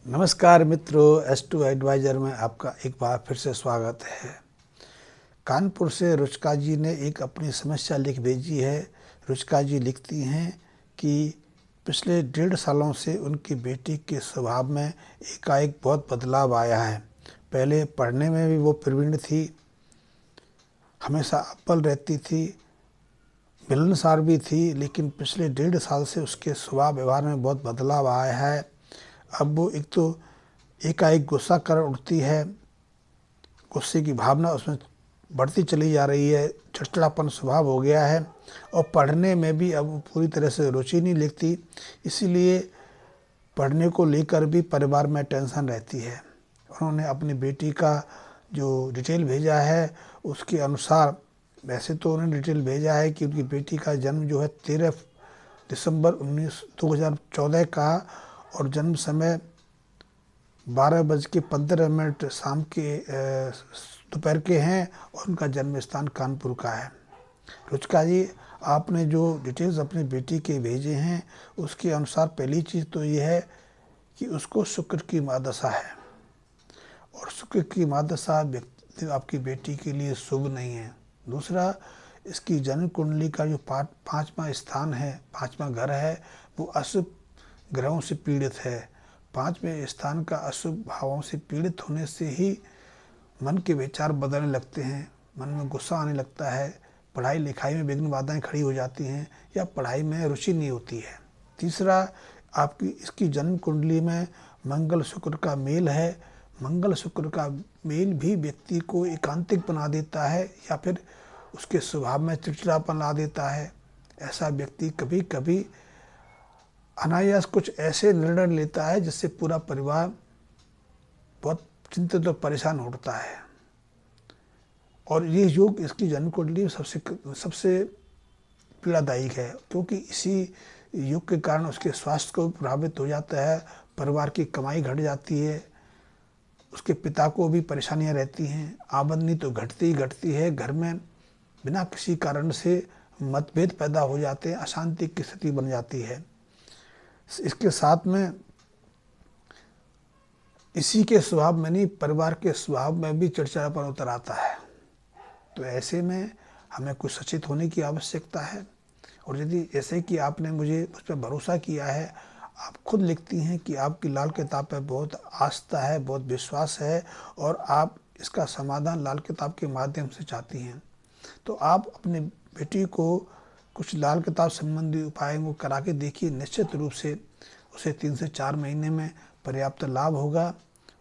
नमस्कार मित्रों, S2 adviser में आपका एक बार फिर से स्वागत है। कानपुर से रुचिका जी ने एक अपनी समस्या लिख भेजी है। रुचिका जी लिखती हैं कि पिछले 1.5 सालों से उनकी बेटी के स्वभाव में एकाएक बहुत बदलाव आया है। पहले पढ़ने में भी वो प्रवीण थी, हमेशा अव्वल रहती थी, मिलनसार भी थी, लेकिन पिछले 1.5 साल से उसके स्वभाव व्यवहार में बहुत बदलाव आया है। अब वो एक तो एकाएक गुस्सा कर उठती है, गुस्से की भावना उसमें बढ़ती चली जा रही है, चिड़चिड़ापन स्वभाव हो गया है और पढ़ने में भी अब पूरी तरह से रुचि नहीं लेती। इसीलिए पढ़ने को लेकर भी परिवार में टेंशन रहती है। उन्होंने अपनी बेटी का जो डिटेल भेजा है उसके अनुसार, वैसे तो उन्होंने डिटेल भेजा है कि उनकी बेटी का जन्म जो है 13 दिसंबर 2014 का और जन्म समय 12:15 शाम के दोपहर के हैं और उनका जन्म स्थान कानपुर का है। रुचिका जी, आपने जो डिटेल्स अपनी बेटी के भेजे हैं उसके अनुसार पहली चीज़ तो ये है कि उसको शुक्र की महादशा है और शुक्र की महादशा व्यक्ति आपकी बेटी के लिए शुभ नहीं है। दूसरा, इसकी जन्म कुंडली का जो पाँचवा स्थान है, पाँचवा घर है, वो अशुभ ग्रहों से पीड़ित है। 5वें स्थान का अशुभ भावों से पीड़ित होने से ही मन के विचार बदलने लगते हैं, मन में गुस्सा आने लगता है, पढ़ाई लिखाई में विघ्न बाधाएं खड़ी हो जाती हैं या पढ़ाई में रुचि नहीं होती है। तीसरा, आपकी इसकी जन्म कुंडली में मंगल शुक्र का मेल है। मंगल शुक्र का मेल भी व्यक्ति को एकांतिक बना देता है या फिर उसके स्वभाव में चिड़चिड़ापन ला देता है। ऐसा व्यक्ति कभी कभी अनायास कुछ ऐसे निर्णय लेता है जिससे पूरा परिवार बहुत चिंतित और परेशान होता है। और ये योग इसकी जन्म कुंडली सबसे पीड़ादायक है, क्योंकि इसी योग के कारण उसके स्वास्थ्य को प्रभावित हो जाता है, परिवार की कमाई घट जाती है, उसके पिता को भी परेशानियां रहती हैं, आमदनी तो घटती ही घटती है, घर में बिना किसी कारण से मतभेद पैदा हो जाते हैं, अशांति की स्थिति बन जाती है। इसके साथ में इसी के स्वभाव में नहीं, परिवार के स्वभाव में भी चिड़चिड़ापन उतर आता है। तो ऐसे में हमें कुछ सचेत होने की आवश्यकता है। और यदि जैसे कि आपने मुझे उस पर भरोसा किया है, आप खुद लिखती हैं कि आपकी लाल किताब पर बहुत आस्था है, बहुत विश्वास है और आप इसका समाधान लाल किताब के माध्यम से चाहती हैं, तो आप अपने बेटी को कुछ लाल किताब संबंधी उपायों को करा के देखिए। निश्चित रूप से उसे 3 से 4 महीने में पर्याप्त लाभ होगा,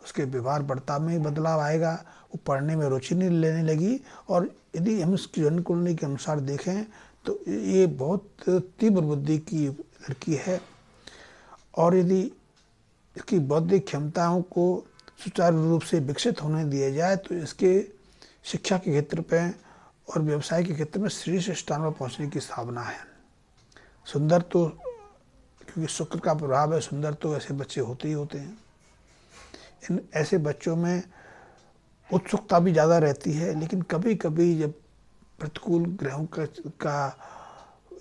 उसके व्यवहार बर्ताव में बदलाव आएगा, वो पढ़ने में रुचि नहीं लेने लगी। और यदि हम इसकी जन्म कुंडली के अनुसार देखें तो ये बहुत तीव्र बुद्धि की लड़की है और यदि इसकी बौद्धिक क्षमताओं को सुचारू रूप से विकसित होने दिया जाए तो इसके शिक्षा के क्षेत्र पर और व्यवसाय के क्षेत्र में शीर्ष स्थान पर पहुंचने की संभावना है। सुंदर तो, क्योंकि शुक्र का प्रभाव है, सुंदर तो ऐसे बच्चे होते ही होते हैं। इन ऐसे बच्चों में उत्सुकता भी ज़्यादा रहती है, लेकिन कभी कभी जब प्रतिकूल ग्रहों का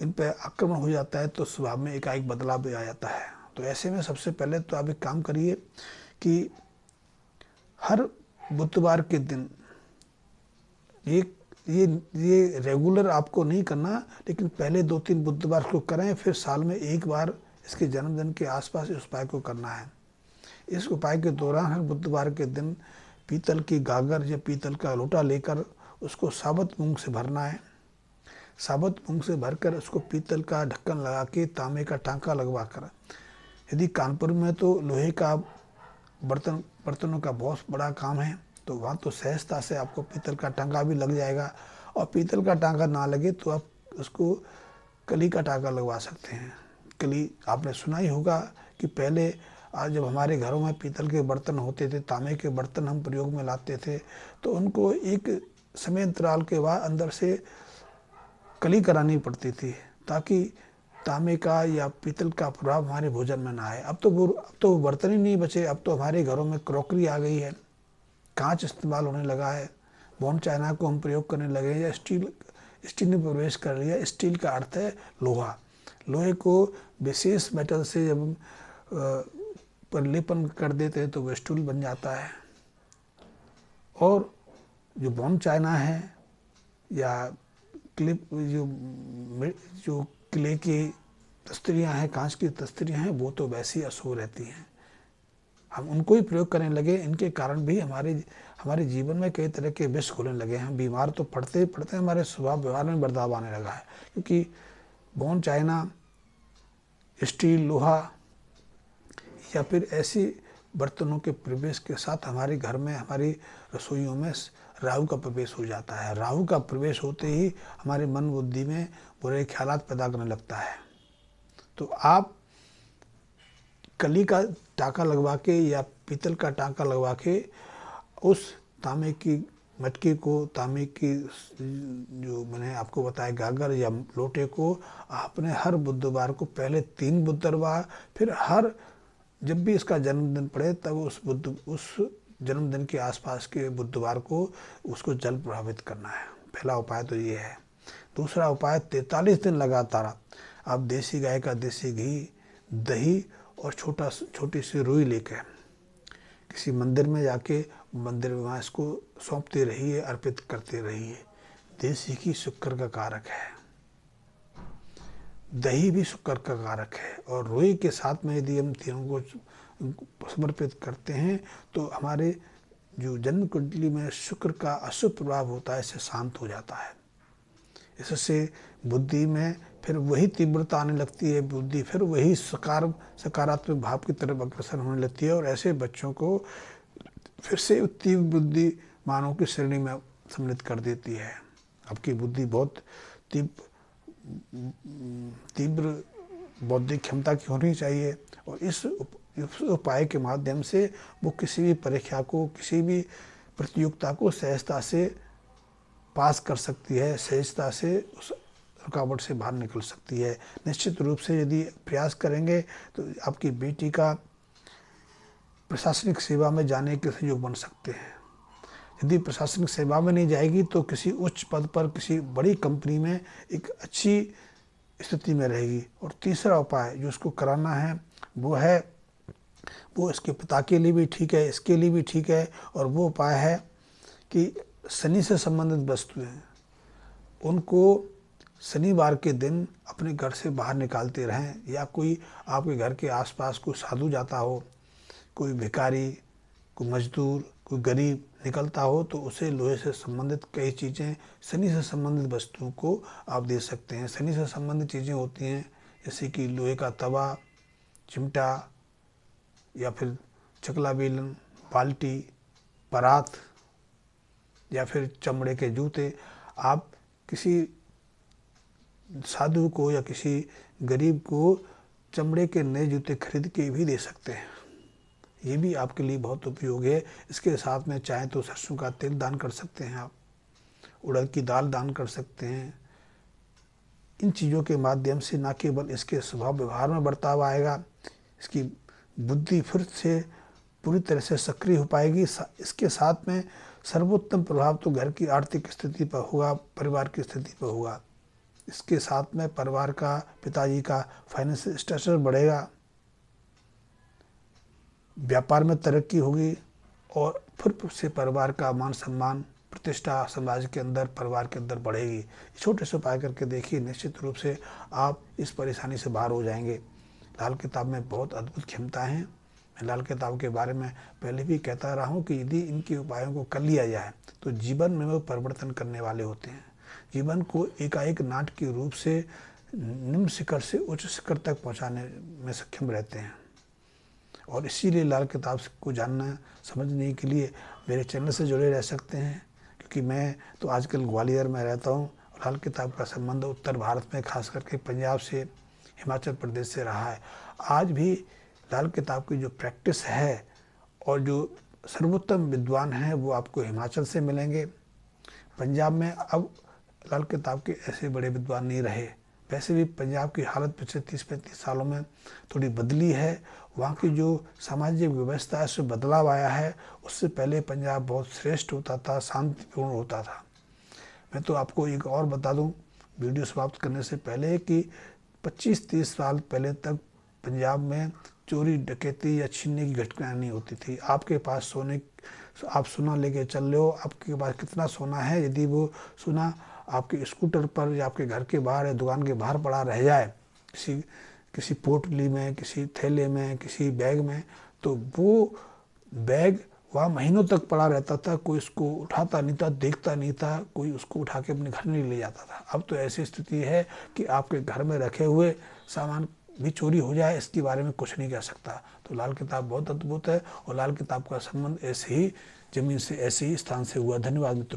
इन पर आक्रमण हो जाता है तो स्वभाव में एकाएक बदलाव भी आ जाता है। तो ऐसे में सबसे पहले तो आप एक काम करिए कि हर बुधवार के दिन, ये रेगुलर आपको नहीं करना, लेकिन पहले 2-3 बुधवार को करें, फिर साल में एक बार इसके जन्मदिन के आसपास इस उपाय को करना है। इस उपाय के दौरान हर बुधवार के दिन पीतल की गागर या पीतल का लोटा लेकर उसको साबुत मूंग से भरना है। साबुत मूंग से भरकर उसको पीतल का ढक्कन लगा के तांबे का टांका लगवा कर, यदि कानपुर में तो लोहे का बर्तनों का बहुत बड़ा काम है तो वहाँ तो सहजता से आपको पीतल का टांका भी लग जाएगा। और पीतल का टांका ना लगे तो आप उसको कली का टांका लगवा सकते हैं। कली आपने सुना ही होगा कि पहले आज जब हमारे घरों में पीतल के बर्तन होते थे, तांबे के बर्तन हम प्रयोग में लाते थे, तो उनको एक समय अंतराल के बाद अंदर से कली करानी पड़ती थी ताकि तांबे का या पीतल का प्रभाव हमारे भोजन में ना आए। अब तो बर्तन ही नहीं बचे, अब तो हमारे घरों में क्रॉकरी आ गई है, कांच इस्तेमाल होने लगा है, बोन चाइना को हम प्रयोग करने लगे हैं, या स्टील ने प्रवेश कर लिया। स्टील का अर्थ है लोहा। लोहे को विशेष मेटल से जब पर लेपन कर देते हैं तो वो स्टूल बन जाता है। और जो बोन चाइना है या क्लिप जो क्ले की तस्तरियाँ हैं, कांच की तस्तरियाँ हैं, वो तो वैसी अशुभ रहती हैं। हम उनको ही प्रयोग करने लगे, इनके कारण भी हमारे जीवन में कई तरह के विष घुलने लगे हैं। हम बीमार तो पड़ते ही पड़ते हमारे स्वभाव व्यवहार में बदलाव आने लगा है, क्योंकि बोन चाइना, स्टील, लोहा या फिर ऐसी बर्तनों के प्रवेश के साथ हमारे घर में, हमारी रसोइयों में राहु का प्रवेश हो जाता है। राहु का प्रवेश होते ही हमारे मन बुद्धि में बुरे ख्यालात पैदा करने लगता है। तो आप कली का टाँका लगवा के या पीतल का टाँका लगवा के उस तांबे की मटके को, तांबे की जो मैंने आपको बताया गागर या लोटे को, आपने हर बुधवार को, पहले 3 बुधवार, फिर हर जब भी इसका जन्मदिन पड़े तब उस जन्मदिन के आसपास के बुधवार को उसको जल प्रभावित करना है। पहला उपाय तो ये है। दूसरा उपाय, 43 दिन लगातार आप देसी गाय का देसी घी, दही और छोटी सी रुई लेकर किसी मंदिर में जाके मंदिर में वहाँ इसको सौंपते रहिए, अर्पित करते रहिए। देसी घी शुक्र का कारक है, दही भी शुक्र का कारक है, और रुई के साथ में यदि हम तीनों को समर्पित करते हैं तो हमारे जो जन्म कुंडली में शुक्र का अशुभ प्रभाव होता है, इससे शांत हो जाता है। इससे बुद्धि में फिर वही तीव्रता आने लगती है, बुद्धि फिर वही सकारात्मक भाव की तरफ अग्रसर होने लगती है, और ऐसे बच्चों को फिर से तीव्र बुद्धि मानव की श्रेणी में सम्मिलित कर देती है। आपकी बुद्धि बहुत तीव्र बौद्धिक क्षमता की होनी चाहिए, और इस उपाय के माध्यम से वो किसी भी परीक्षा को, किसी भी प्रतियोगिता को सहजता से पास कर सकती है, सहजता से उस रुकावट से बाहर निकल सकती है। निश्चित रूप से यदि प्रयास करेंगे तो आपकी बेटी का प्रशासनिक सेवा में जाने के सहयोग बन सकते हैं। यदि प्रशासनिक सेवा में नहीं जाएगी तो किसी उच्च पद पर, किसी बड़ी कंपनी में एक अच्छी स्थिति में रहेगी। और तीसरा उपाय जो उसको कराना है वो इसके पिता के लिए भी ठीक है, इसके लिए भी ठीक है, और वो उपाय है कि शनि से संबंधित वस्तुएं उनको शनिवार के दिन अपने घर से बाहर निकालते रहें, या कोई आपके घर के आसपास कोई साधु जाता हो, कोई भिखारी, कोई मजदूर, कोई गरीब निकलता हो, तो उसे लोहे से संबंधित कई चीज़ें, शनि से संबंधित वस्तुओं को आप दे सकते हैं। शनि से संबंधित चीज़ें होती हैं जैसे कि लोहे का तवा, चिमटा, या फिर चकला बेलन, बाल्टी, परात, या फिर चमड़े के जूते। आप किसी साधु को या किसी गरीब को चमड़े के नए जूते खरीद के भी दे सकते हैं, ये भी आपके लिए बहुत उपयोगी है। इसके साथ में चाहें तो सरसों का तेल दान कर सकते हैं, आप उड़द की दाल दान कर सकते हैं। इन चीज़ों के माध्यम से न केवल इसके स्वभाव व्यवहार में बर्ताव आएगा, इसकी बुद्धि फिर से पूरी तरह से सक्रिय हो पाएगी। इसके साथ में सर्वोत्तम प्रभाव तो घर की आर्थिक स्थिति पर होगा, परिवार की स्थिति पर होगा। इसके साथ में परिवार का, पिताजी का फाइनेंशियल स्टेटस बढ़ेगा, व्यापार में तरक्की होगी, और फिर से परिवार का मान सम्मान, प्रतिष्ठा समाज के अंदर, परिवार के अंदर बढ़ेगी। छोटे से उपाय करके देखिए, निश्चित रूप से आप इस परेशानी से बाहर हो जाएंगे। लाल किताब में बहुत अद्भुत क्षमताएं हैं। मैं लाल किताब के बारे में पहले भी कहता रहा हूँ कि यदि इनके उपायों को कर लिया जाए तो जीवन में वो परिवर्तन करने वाले होते हैं। जीवन को एकाएक नाटकीय रूप से निम्न शिखर से उच्च शिखर तक पहुँचाने में सक्षम रहते हैं। और इसीलिए लाल किताब को जानना, समझने के लिए मेरे चैनल से जुड़े रह सकते हैं, क्योंकि मैं तो आजकल ग्वालियर में रहता हूँ। लाल किताब का संबंध उत्तर भारत में, खास करके पंजाब से, हिमाचल प्रदेश से रहा है। आज भी लाल किताब की जो प्रैक्टिस है और जो सर्वोत्तम विद्वान हैं वो आपको हिमाचल से मिलेंगे। पंजाब में अब लाल किताब के ऐसे बड़े विद्वान नहीं रहे। वैसे भी पंजाब की हालत पिछले 30-35 सालों में थोड़ी बदली है। वहाँ की जो सामाजिक व्यवस्था है उसमें बदलाव आया है। उससे पहले पंजाब बहुत श्रेष्ठ होता था, शांतिपूर्ण होता था। मैं तो आपको एक और बता दूं वीडियो समाप्त करने से पहले कि 25-30 साल पहले तक पंजाब में चोरी डकैती या छीनने की घटना नहीं होती थी। आपके पास सोने, आप सोना लेके चल रहे हो, आपके पास कितना सोना है, यदि वो सोना आपके स्कूटर पर या आपके घर के बाहर या दुकान के बाहर पड़ा रह जाए, किसी किसी पोटली में, किसी थैले में, किसी बैग में, तो वो बैग वहाँ महीनों तक पड़ा रहता था, कोई उसको उठाता नहीं था, देखता नहीं था, कोई उसको उठा के अपने घर नहीं ले जाता था। अब तो ऐसी स्थिति है कि आपके घर में रखे हुए सामान भी चोरी हो जाए, इसके बारे में कुछ नहीं कह सकता। तो लाल किताब बहुत अद्भुत है, और लाल किताब का संबंध ऐसे ही जमीन से, ऐसे ही स्थान से हुआ। धन्यवाद मित्रों।